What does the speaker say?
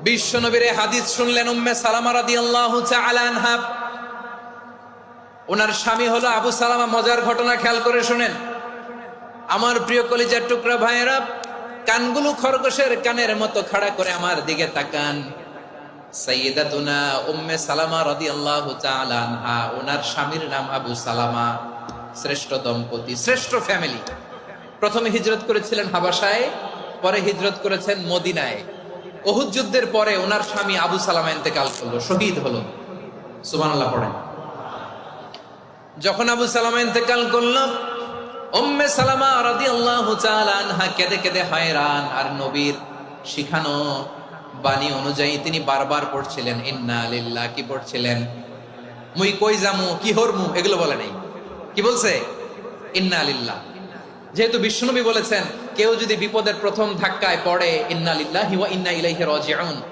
বিশ্বনবীর হাদিস শুনলেন উম্মে সালামা রাদিয়াল্লাহু তাআলা আনহা। ওনার স্বামী হলো আবু সালামা। মজার ঘটনা খেয়াল করে শুনেন আমার প্রিয় কলিজার টুকরা ভাইয়েরা। কানগুলো খরগোশের কানের মতো খাড়া করে আমার দিকে তাকান। সাইয়্যিদাতুনা উম্মে সালামা রাদিয়াল্লাহু তাআলা আনহা, ওনার স্বামীর নাম আবু সালামা। শ্রেষ্ঠ দম্পতি, শ্রেষ্ঠ ফ্যামিলি। প্রথমে হিজরত করেছিলেন হাবাসায়, পরে হিজরত করেছেন মদিনায়। উহুদ যুদ্ধের পরে ওনার স্বামী আবু সালামা ইন্তেকাল করলো, শহীদ হলো। সুবহানাল্লাহ পড়েন। যখন আবু সালামা ইন্তেকাল করলো, উম্মে সালামা রাদিয়াল্লাহু তাআলা আনহা কেঁদে কেঁদে হয়রান। আর নবীর শিখানো বাণী অনুযায়ী তিনি বারবার পড়ছিলেন ইন্না লিল্লাহ। কি পড়ছিলেন? মুই কই যামু, কি হরমু, এগুলো বলে নাই। কি বলছে? ইন্না লিল্লাহ। যেহেতু বিশ্বনবী বলেছেন কেউ যদি বিপদের প্রথম ধাক্কায় পড়ে ইন্না লিল্লাহি ওয়া ইন্না ইলাইহি রাজিউন,